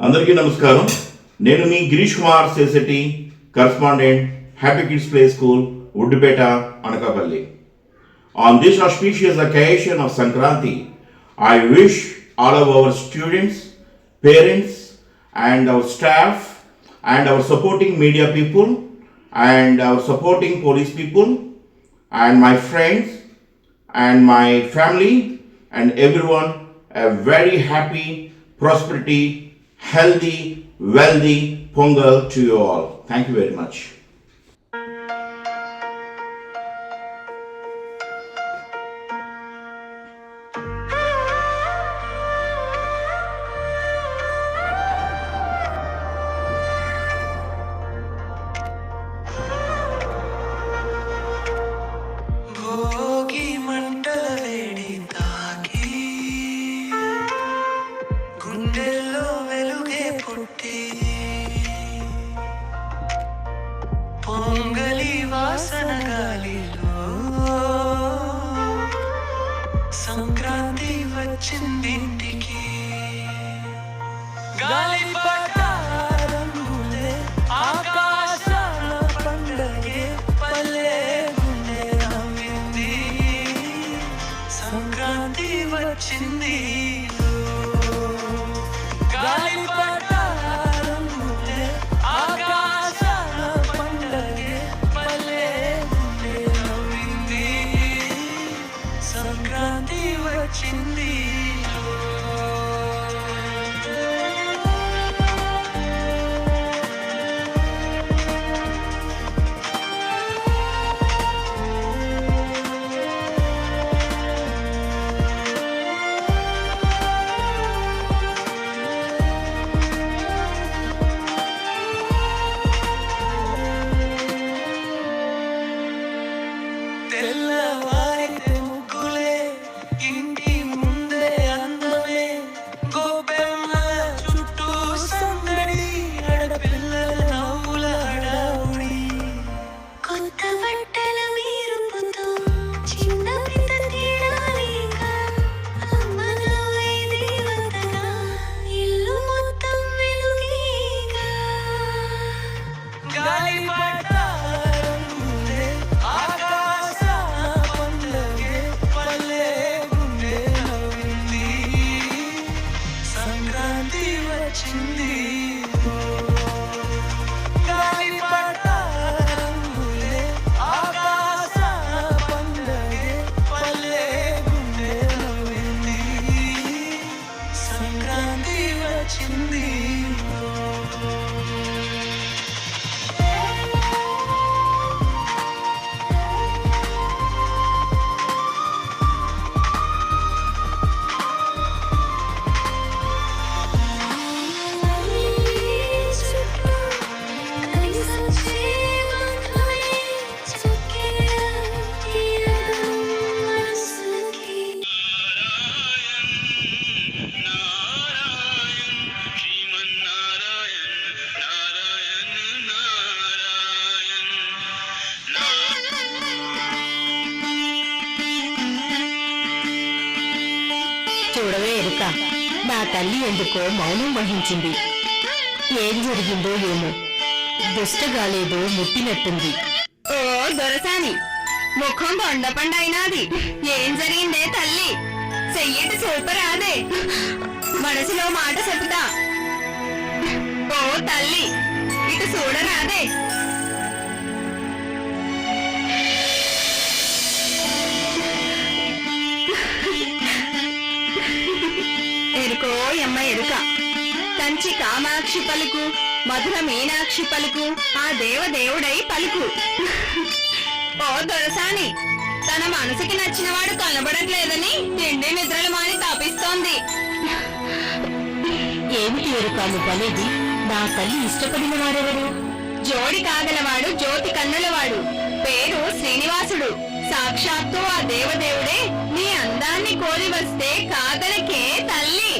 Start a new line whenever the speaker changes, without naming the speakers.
అందరికీ నమస్కారం. నేను మీ Girish Kumar Sesetti, correspondent, happy kids play school, Uddupeta, Anakapalli. On this auspicious occasion of Sankranti, I wish all of our students, parents and our staff and our supporting media people and our supporting police people and my friends and my family and everyone a very happy, prosperity, healthy, wealthy Pongal to you all. Thank you very much.
పొంగలి వాసన గాలిలో సంక్రాంతి వచ్చిందింటికి గాలిపటారంగులే ఆకాశాల పండగే పల్లె గుండె నవ్వింది సంక్రాంతి వచ్చింది సంక్రాంతి వచ్చింది. తెల్లవారితే ముగ్గులే ఇంటి ముందే అందమే గోపెమ్మల చుట్టూ సందడి ఆడపిల్లల నవ్వుల హడావుడి కొత్త బట్టల మీరుపుతో చిన్న పెద్ద తేడాలేక అమ్మ నవ్వే దేవతగా ఇల్లు మొత్తం వెలుగేగా గాలిపట సంక్రాంతి వచ్చింది. గాలిపటారంగులే ఆకాశాన పండగే పల్లె గుండె నవ్వింది సంక్రాంతి వచ్చింది.
చూడవే ఎరుక, నా తల్లి ఎందుకో మౌనం వహించింది. ఏం జరిగిందో ఏమో, దుష్టగాలేదో ముట్టినట్టుంది.
ఓ దొరసాని, ముఖం బొండపండైనాది. ఏం జరిగిందే తల్లి? చెయ్యటి సూపర్ అదే, మనసులో మాట చెబుతా. ఓ తల్లి, ఇటు చూడరాదే. ఎరుకో ఎమ్మ ఎరుక, కంచి కామాక్షి పలుకు, మధుర మీనాక్షి పలుకు, ఆ దేవదేవుడై పలుకు. ఓ దొరసాని, తన మనసుకి నచ్చినవాడు కనబడట్లేదని తిండి నిద్రలు మాని తపిస్తోంది.
ఏమిటి ఎరుక నువ్వనేది? నా తల్లి ఇష్టపడిన వారెవరు?
జోడి కాగలవాడు, జ్యోతి కన్నులవాడు, పేరు శ్రీనివాసుడు. సాక్షాత్తు ఆ దేవదేవుడే నీ అందాన్ని కోరి వస్తే కాదనకే తల్లి.